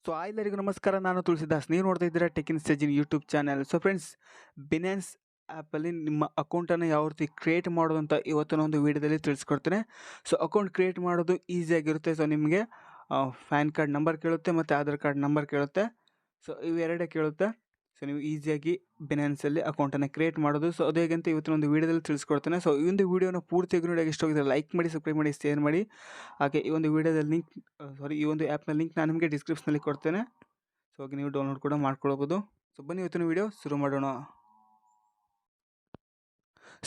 So ಎಲ್ಲರಿಗೂ ನಮಸ್ಕಾರ. ನಾನು ತುಳಸಿದಾಸ್. ನೀವು ನೋಡ್ತಾ ಇದ್ದೀರಾ ಟೆಕ್ ಇನ್ ಸ್ಟೇಜಿನ್ YouTube channel. So friends, Binance ಆ್ಯಪಲ್ಲಿ ನಿಮ್ಮ ಅಕೌಂಟನ್ನು ಯಾವ ರೀತಿ ಕ್ರಿಯೇಟ್ ಮಾಡೋದು ಅಂತ ಇವತ್ತಿನ ಒಂದು ವೀಡಿಯೋದಲ್ಲಿ ತಿಳಿಸ್ಕೊಡ್ತೇನೆ. ಸೊ ಅಕೌಂಟ್ ಕ್ರಿಯೇಟ್ ಮಾಡೋದು ಈಸಿಯಾಗಿರುತ್ತೆ. ಸೊ ನಿಮಗೆ ಪ್ಯಾನ್ ಕಾರ್ಡ್ ನಂಬರ್ ಕೇಳುತ್ತೆ ಮತ್ತು ಆಧಾರ್ ಕಾರ್ಡ್ ನಂಬರ್ ಕೇಳುತ್ತೆ. ಸೊ ಇವೆರಡೇ ಕೇಳುತ್ತೆ. ಸೊ ನೀವು ಈಸಿಯಾಗಿ ಬಿನಾನ್ಸಲ್ಲಿ ಅಕೌಂಟನ್ನು ಕ್ರಿಯೇಟ್ ಮಾಡೋದು. ಸೊ ಅದು ಹೇಗೆ ಅಂತ ಇವತ್ತಿನ ಒಂದು ವೀಡಿಯೋದಲ್ಲಿ ತಿಳಿಸ್ಕೊಡ್ತೇನೆ. ಸೊ ಈ ಒಂದು ವೀಡಿಯೋನ ಪೂರ್ತಿಯಾಗಿ ನೋಡಿ ಇಷ್ಟ ಹೋಗಿದ್ರೆ ಲೈಕ್ ಮಾಡಿ, ಸಬ್ಸ್ಕ್ರೈಬ್ ಮಾಡಿ, ಶೇರ್ ಮಾಡಿ. ಹಾಗೆ ಈ ಒಂದು ವೀಡಿಯೋದಲ್ಲಿ ಈ ಒಂದು ಆ್ಯಪ್ನ ಲಿಂಕ್ ನಾನು ನಿಮಗೆ ಡಿಸ್ಕ್ರಿಪ್ಷನಲ್ಲಿ ಕೊಡ್ತೇನೆ. ಸೊ ಹಾಗೆ ನೀವು ಡೌನ್ಲೋಡ್ ಕೂಡ ಮಾಡ್ಕೊಳ್ಬೋದು. ಸೊ ಬನ್ನಿ ಇವತ್ತಿನ ವೀಡಿಯೋ ಶುರು ಮಾಡೋಣ.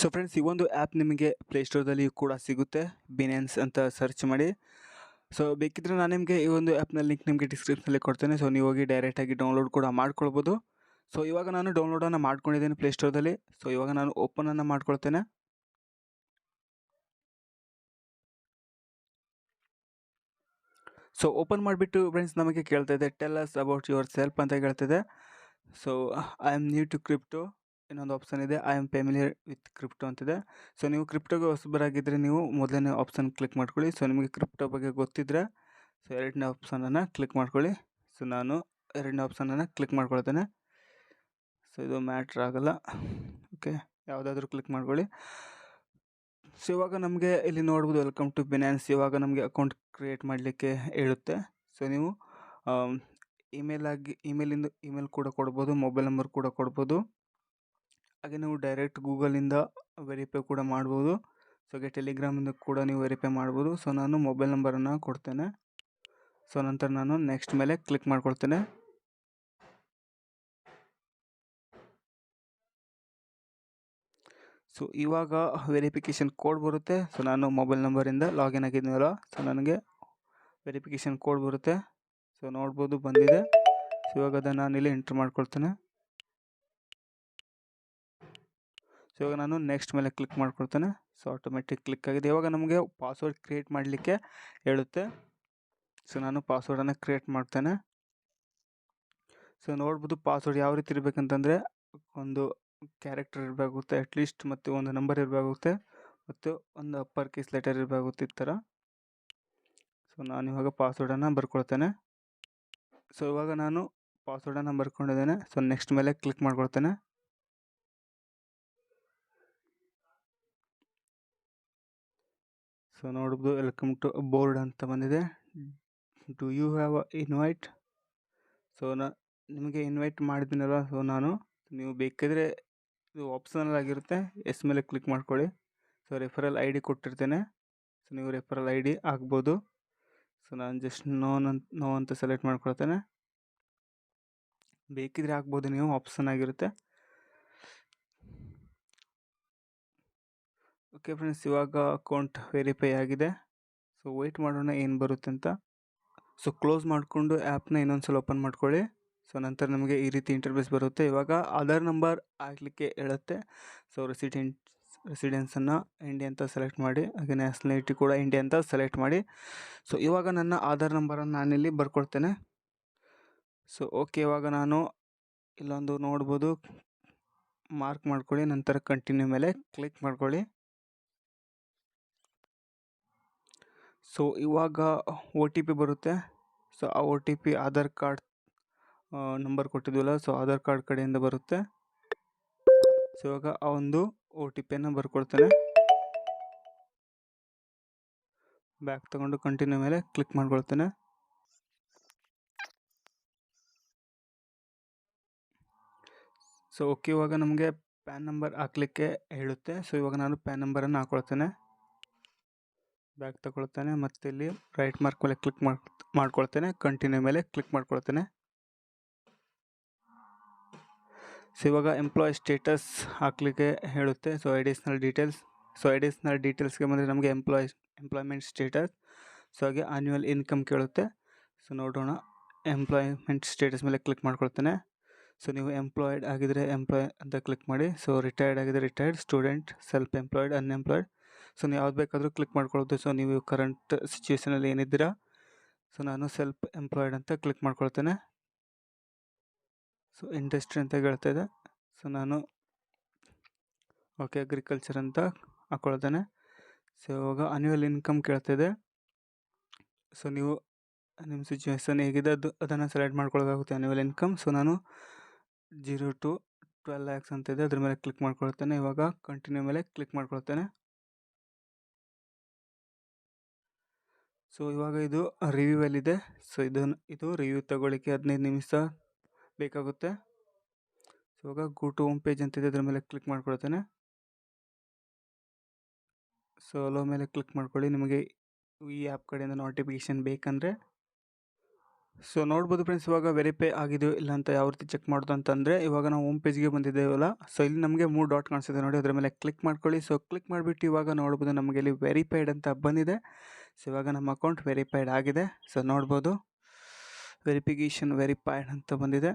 ಸೊ ಫ್ರೆಂಡ್ಸ್, ಈ ಒಂದು ಆ್ಯಪ್ ನಿಮಗೆ ಪ್ಲೇಸ್ಟೋರ್ದಲ್ಲಿ ಕೂಡ ಸಿಗುತ್ತೆ. ಬಿನಾನ್ಸ್ ಅಂತ ಸರ್ಚ್ ಮಾಡಿ. ಸೊ ಬೇಕಿದ್ದರೆ ನಾನು ನಿಮಗೆ ಈ ಒಂದು ಆ್ಯಪ್ನ ಲಿಂಕ್ ನಿಮಗೆ ಡಿಸ್ಕ್ರಿಪ್ಷನಲ್ಲಿ ಕೊಡ್ತೇನೆ. ಸೊ ನೀವು ಹೋಗಿ ಡೈರೆಕ್ಟಾಗಿ ಡೌನ್ಲೋಡ್ ಕೂಡ ಮಾಡ್ಕೊಳ್ಬೋದು. ಸೊ ಇವಾಗ ನಾನು ಡೌನ್ಲೋಡನ್ನು ಮಾಡ್ಕೊಂಡಿದ್ದೇನೆ ಪ್ಲೇಸ್ಟೋರ್ದಲ್ಲಿ. ಸೊ ಇವಾಗ ನಾನು ಓಪನನ್ನು ಮಾಡ್ಕೊಳ್ತೇನೆ. ಸೊ ಓಪನ್ ಮಾಡಿಬಿಟ್ಟು ಫ್ರೆಂಡ್ಸ್ ನಮಗೆ ಕೇಳ್ತಾ ಇದೆ tell us about yourself ಅಂತ ಕೇಳ್ತಿದೆ. So I am new to crypto. ಇನ್ನೊಂದು ಆಪ್ಷನ್ ಇದೆ I am familiar with crypto ಅಂತಿದೆ. ಸೊ ನೀವು ಕ್ರಿಪ್ಟೋಗೆ ಹೊಸಬರಾಗಿದ್ದರೆ ನೀವು ಮೊದಲನೇ ಆಪ್ಷನ್ ಕ್ಲಿಕ್ ಮಾಡ್ಕೊಳ್ಳಿ. ಸೊ ನಿಮಗೆ ಕ್ರಿಪ್ಟೋ ಬಗ್ಗೆ ಗೊತ್ತಿದ್ದರೆ ಸೊ ಎರಡನೇ ಆಪ್ಷನನ್ನು ಕ್ಲಿಕ್ ಮಾಡ್ಕೊಳ್ಳಿ. ಸೊ ನಾನು ಎರಡನೇ ಆಪ್ಷನನ್ನು ಕ್ಲಿಕ್ ಮಾಡ್ಕೊಳ್ತೇನೆ. ಸೊ ಇದು ಮ್ಯಾಟ್ರ್ ಆಗೋಲ್ಲ. ಓಕೆ, ಯಾವುದಾದ್ರೂ ಕ್ಲಿಕ್ ಮಾಡ್ಕೊಳ್ಳಿ. ಸೊ ಇವಾಗ ನಮಗೆ ಇಲ್ಲಿ ನೋಡ್ಬೋದು ವೆಲ್ಕಮ್ ಟು ಬಿನಾನ್ಸ್. ಇವಾಗ ನಮಗೆ ಅಕೌಂಟ್ ಕ್ರಿಯೇಟ್ ಮಾಡಲಿಕ್ಕೆ ಹೇಳುತ್ತೆ. ಸೊ ನೀವು ಇಮೇಲ್ ಕೂಡ ಕೊಡ್ಬೋದು, ಮೊಬೈಲ್ ನಂಬರ್ ಕೂಡ ಕೊಡ್ಬೋದು. ಹಾಗೆ ನೀವು ಡೈರೆಕ್ಟ್ ಗೂಗಲಿಂದ ವೆರಿಫೈ ಕೂಡ ಮಾಡ್ಬೋದು. ಸೊ ಹಾಗೆ ಟೆಲಿಗ್ರಾಮಿಂದ ಕೂಡ ನೀವು ವೆರಿಫೈ ಮಾಡ್ಬೋದು. ಸೊ ನಾನು ಮೊಬೈಲ್ ನಂಬರನ್ನು ಕೊಡ್ತೇನೆ. ಸೊ ನಂತರ ನಾನು ನೆಕ್ಸ್ಟ್ ಮೇಲೆ ಕ್ಲಿಕ್ ಮಾಡ್ಕೊಳ್ತೇನೆ. ಸೊ ಇವಾಗ ವೆರಿಫಿಕೇಷನ್ ಕೋಡ್ ಬರುತ್ತೆ. ಸೊ ನಾನು ಮೊಬೈಲ್ ನಂಬರಿಂದ ಲಾಗಿನ್ ಆಗಿದ್ದೀನಲ್ಲ, ಸೊ ನನಗೆ ವೆರಿಫಿಕೇಷನ್ ಕೋಡ್ ಬರುತ್ತೆ. ಸೊ ನೋಡ್ಬೋದು ಬಂದಿದೆ. ಸೊ ಇವಾಗ ಅದನ್ನು ನಾನು ಇಲ್ಲಿ ಎಂಟ್ರ್ ಮಾಡ್ಕೊಳ್ತೇನೆ. ಸೊ ಇವಾಗ ನಾನು ನೆಕ್ಸ್ಟ್ ಮೇಲೆ ಕ್ಲಿಕ್ ಮಾಡ್ಕೊಳ್ತೇನೆ. ಸೊ ಆಟೋಮೆಟಿಕ್ ಕ್ಲಿಕ್ ಆಗಿದೆ. ಇವಾಗ ನಮಗೆ ಪಾಸ್ವರ್ಡ್ ಕ್ರಿಯೇಟ್ ಮಾಡಲಿಕ್ಕೆ ಹೇಳುತ್ತೆ. ಸೊ ನಾನು ಪಾಸ್ವರ್ಡನ್ನು ಕ್ರಿಯೇಟ್ ಮಾಡ್ತೇನೆ. ಸೊ ನೋಡ್ಬೋದು ಪಾಸ್ವರ್ಡ್ ಯಾವ ರೀತಿ ಇರಬೇಕಂತಂದರೆ ಒಂದು ಕ್ಯಾರೆಕ್ಟರ್ ಇರಬೇಕಾಗುತ್ತೆ ಅಟ್ಲೀಸ್ಟ್, ಮತ್ತು ಒಂದು ನಂಬರ್ ಇರಬೇಕಾಗುತ್ತೆ, ಮತ್ತು ಒಂದು ಅಪ್ಪರ್ ಕೇಸ್ ಲೆಟರ್ ಇರಬೇಕಾಗುತ್ತೆ ಈ ಥರ. ಸೊ ನಾನು ಇವಾಗ ಪಾಸ್ವರ್ಡನ್ನು ಬರ್ಕೊಳ್ತೇನೆ. ಸೊ ಇವಾಗ ನಾನು ಪಾಸ್ವರ್ಡನ್ನು ಬರ್ಕೊಂಡಿದ್ದೇನೆ. ಸೊ ನೆಕ್ಸ್ಟ್ ಮೇಲೆ ಕ್ಲಿಕ್ ಮಾಡ್ಕೊಳ್ತೇನೆ. ಸೊ ನೋಡ್ಬೋದು ವೆಲ್ಕಮ್ ಟು ಬೋರ್ಡ್ ಅಂತ ಬಂದಿದೆ. Do you have a invite? So ನಿಮಗೆ ಇನ್ವೈಟ್ ಮಾಡಿದ್ದೀನಲ್ಲ. ಸೊ ನೀವು ಬೇಕಿದ್ರೆ ಇದು ಆಪ್ಷನಲ್ ಆಗಿರುತ್ತೆ, ಎಸ್ ಮೇಲೆ ಕ್ಲಿಕ್ ಮಾಡ್ಕೊಳ್ಳಿ. ಸೊ ರೆಫರಲ್ ಐ ಡಿ ಕೊಟ್ಟಿರ್ತೇನೆ. ಸೊ ನೀವು ರೆಫರಲ್ ಐ ಡಿ ಆಗ್ಬೋದು. ಸೊ ನಾನು ಜಸ್ಟ್ ನೋ ಅಂತ ಸೆಲೆಕ್ಟ್ ಮಾಡ್ಕೊಳ್ತೇನೆ. ಬೇಕಿದ್ರೆ ಆಗ್ಬೋದು, ನೀವು ಆಪ್ಷನ್ ಆಗಿರುತ್ತೆ. ಓಕೆ ಫ್ರೆಂಡ್ಸ್, ಇವಾಗ ಅಕೌಂಟ್ ವೆರಿಫೈ ಆಗಿದೆ. ಸೊ ವೆಯ್ಟ್ ಮಾಡೋಣ ಏನು ಬರುತ್ತೆ ಅಂತ. ಸೊ ಕ್ಲೋಸ್ ಮಾಡಿಕೊಂಡು ಆ್ಯಪ್ನ ಇನ್ನೊಂದು ಸಲ ಓಪನ್ ಮಾಡ್ಕೊಳ್ಳಿ. ಸೊ ನಂತರ ನಮಗೆ ಈ ರೀತಿ ಇಂಟರ್ಫೇಸ್ ಬರುತ್ತೆ. ಇವಾಗ ಆಧಾರ್ ನಂಬರ್ ಹಾಕಲಿಕ್ಕೆ ಹೇಳುತ್ತೆ. ಸೊ ರೆಸಿಡೆನ್ಸನ್ನು ಇಂಡಿಯಾ ಅಂತ ಸೆಲೆಕ್ಟ್ ಮಾಡಿ, ಹಾಗೆ ನ್ಯಾಷನಾಲಿಟಿ ಕೂಡ ಇಂಡಿಯಾ ಅಂತ ಸೆಲೆಕ್ಟ್ ಮಾಡಿ. ಸೊ ಇವಾಗ ನನ್ನ ಆಧಾರ್ ನಂಬರನ್ನು ನಾನಿಲ್ಲಿ ಬರ್ಕೊಳ್ತೇನೆ. ಸೊ ಓಕೆ, ಇವಾಗ ನಾನು ಇಲ್ಲೊಂದು ನೋಡ್ಬೋದು ಮಾರ್ಕ್ ಮಾಡ್ಕೊಳ್ಳಿ, ನಂತರ ಕಂಟಿನ್ಯೂ ಮೇಲೆ ಕ್ಲಿಕ್ ಮಾಡ್ಕೊಳ್ಳಿ. ಸೊ ಇವಾಗ ಒ ಟಿ ಪಿ ಬರುತ್ತೆ. ಸೊ ಆ O T P Aadhaar card number ಕೊಟ್ಟಿದ್ವಲ್ಲ, ಸೊ ಆಧಾರ್ ಕಾರ್ಡ್ ಕಡೆಯಿಂದ ಬರುತ್ತೆ. ಸೊ ಇವಾಗ ಆ ಒಂದು ಒ ಟಿ ಪಿಯನ್ನು ಬರ್ಕೊಳ್ತೇನೆ. ಬ್ಯಾಕ್ ತಗೊಂಡು ಕಂಟಿನ್ಯೂ ಮೇಲೆ ಕ್ಲಿಕ್ ಮಾಡ್ಕೊಳ್ತೇನೆ. ಸೊ ಓಕೆ, ಇವಾಗ ನಮಗೆ ಪ್ಯಾನ್ ನಂಬರ್ ಹಾಕಲಿಕ್ಕೆ ಹೇಳುತ್ತೆ. ಸೊ ಇವಾಗ ನಾನು ಪ್ಯಾನ್ ನಂಬರನ್ನು ಹಾಕ್ಕೊಳ್ತೇನೆ. ಬ್ಯಾಕ್ ತಗೊಳ್ತೇನೆ, ಮತ್ತು ಇಲ್ಲಿ ರೈಟ್ ಮಾರ್ಕ್ ಮೇಲೆ ಕ್ಲಿಕ್ ಮಾಡ್ಕೊಳ್ತೇನೆ. ಕಂಟಿನ್ಯೂ ಮೇಲೆ ಕ್ಲಿಕ್ ಮಾಡ್ಕೊಳ್ತೇನೆ. ಸೊ ಇವಾಗ ಎಂಪ್ಲಾಯ್ ಸ್ಟೇಟಸ್ ಹಾಕಲಿಕ್ಕೆ ಹೇಳುತ್ತೆ. ಸೊ ಅಡಿಷ್ನಲ್ ಡೀಟೇಲ್ಸ್ಗೆ ಬಂದರೆ ನಮಗೆ ಎಂಪ್ಲಾಯ್ಮೆಂಟ್ ಸ್ಟೇಟಸ್. ಸೊ ಹಾಗೆ ಆನ್ಯುವಲ್ ಇನ್ಕಮ್ ಕೇಳುತ್ತೆ. ಸೊ ನೋಡೋಣ, ಎಂಪ್ಲಾಯ್ಮೆಂಟ್ ಸ್ಟೇಟಸ್ ಮೇಲೆ ಕ್ಲಿಕ್ ಮಾಡ್ಕೊಳ್ತೇನೆ. ಸೊ ನೀವು ಎಂಪ್ಲಾಯ್ಡ್ ಆಗಿದ್ದರೆ ಎಂಪ್ಲಾಯ್ ಅಂತ ಕ್ಲಿಕ್ ಮಾಡಿ. ಸೊ ರಿಟೈರ್ಡ್ ಆಗಿದ್ದರೆ retired, student, self employed, unemployed. So ನೀವು ಯಾವ್ದು ಬೇಕಾದರೂ ಕ್ಲಿಕ್ ಮಾಡ್ಕೊಳ್ಬೋದು. ಸೊ ನೀವು ಕರೆಂಟ್ ಸಿಚುವೇಷನಲ್ಲಿ ಏನಿದ್ದೀರಾ. ಸೊ ನಾನು ಸೆಲ್ಫ್ ಎಂಪ್ಲಾಯ್ಡ್ ಅಂತ ಕ್ಲಿಕ್ ಮಾಡ್ಕೊಳ್ತೇನೆ. ಸೊ ಇಂಡಸ್ಟ್ರಿ ಅಂತ ಹೇಳ್ತಾಯಿದೆ. ಸೊ ನಾನು ಓಕೆ ಅಗ್ರಿಕಲ್ಚರ್ ಅಂತ ಹಾಕ್ಕೊಳ್ತೇನೆ. ಸೊ ಇವಾಗ ಆನ್ಯುವಲ್ ಇನ್ಕಮ್ ಕೇಳ್ತಾಯಿದೆ. ಸೊ ನೀವು ನಿಮ್ಮ ಸಿಚುವೇಶನ್ ಹೇಗಿದೆ ಅದನ್ನು ಸೆಲೆಕ್ಟ್ ಮಾಡ್ಕೊಳ್ಬೇಕಾಗುತ್ತೆ ಆ್ಯನ್ಯುವಲ್ ಇನ್ಕಮ್. ಸೊ ನಾನು 0 to 12 lakhs ಅಂತ ಇದೆ, ಅದ್ರ ಮೇಲೆ ಕ್ಲಿಕ್ ಮಾಡ್ಕೊಳ್ತೇನೆ. ಇವಾಗ ಕಂಟಿನ್ಯೂ ಮೇಲೆ ಕ್ಲಿಕ್ ಮಾಡ್ಕೊಳ್ತೇನೆ. ಸೊ ಇವಾಗ ಇದು ರಿವ್ಯೂವಲ್ಲಿದೆ. ಸೊ ಇದು ರಿವ್ಯೂ ತಗೊಳ್ಳಿಕ್ಕೆ 15 ನಿಮಿಷ ಬೇಕಾಗುತ್ತೆ. ಸೊ ಇವಾಗ ಗೋ ಟು ಹೋಮ್ ಪೇಜ್ ಅಂತಿದೆ, ಅದ್ರ ಮೇಲೆ ಕ್ಲಿಕ್ ಮಾಡ್ಕೊಳ್ತೇನೆ. ಸೊ ಅಲೋ ಮೇಲೆ ಕ್ಲಿಕ್ ಮಾಡ್ಕೊಳ್ಳಿ. ನಿಮಗೆ ಈ ಆ್ಯಪ್ ಕಡೆಯಿಂದ ನೋಟಿಫಿಕೇಷನ್ ಬೇಕಂದರೆ. ಸೊ ನೋಡ್ಬೋದು ಫ್ರೆಂಡ್ಸ್, ಇವಾಗ ವೆರಿಫೈ ಆಗಿದೆಯೋ ಇಲ್ಲ ಅಂತ ಯಾವ ರೀತಿ ಚೆಕ್ ಮಾಡೋದು ಅಂತಂದರೆ, ಇವಾಗ ನಾವು ಹೋಮ್ ಪೇಜ್ಗೆ ಬಂದಿದ್ದೇವಲ್ಲ. ಸೊ ಇಲ್ಲಿ ನಮಗೆ 3 ಡಾಟ್ ಕಾಣಿಸ್ತಿದೆ ನೋಡಿ, ಅದರ ಮೇಲೆ ಕ್ಲಿಕ್ ಮಾಡ್ಕೊಳ್ಳಿ. ಸೊ ಕ್ಲಿಕ್ ಮಾಡಿಬಿಟ್ಟು ಇವಾಗ ನೋಡ್ಬೋದು ನಮಗೆ ಇಲ್ಲಿ ವೆರಿಫೈಡ್ ಅಂತ ಬಂದಿದೆ. ಸೊ ಇವಾಗ ನಮ್ಮ ಅಕೌಂಟ್ ವೆರಿಫೈಡ್ ಆಗಿದೆ. ಸೊ ನೋಡ್ಬೋದು ವೆರಿಫಿಕೇಷನ್ ವೆರಿಫೈಡ್ ಅಂತ ಬಂದಿದೆ.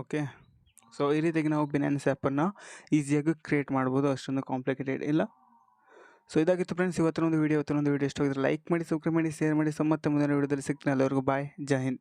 ಓಕೆ, ಸೊ ಈ ರೀತಿಯಾಗಿ ನಾವು ಬಿನಾನ್ಸ್ ಆ್ಯಪನ್ನು ಈಸಿಯಾಗಿ ಕ್ರಿಯೇಟ್ ಮಾಡ್ಬೋದು, ಅಷ್ಟೊಂದು ಕಾಂಪ್ಲಿಕೇಟೆಡ್ ಇಲ್ಲ. ಸೊ ಇದಾಗಿತ್ತು ಫ್ರೆಂಡ್ಸ್ ಇವತ್ತಿನ ಒಂದು ವೀಡಿಯೋ ಇಷ್ಟ ಆಗಿದ್ರೆ ಲೈಕ್ ಮಾಡಿ, ಸಬ್ಸ್ಕ್ರೈಬ್ ಮಾಡಿ, ಶೇರ್ ಮಾಡಿ. ಸೊ ಮತ್ತೆ ಮುಂದಿನ ವೀಡಿಯೋದಲ್ಲಿ ಸಿಗ್ತೀನಿ. ಎಲ್ಲರಿಗೂ ಬಾಯ್, ಜೈ ಹಿಂದ್.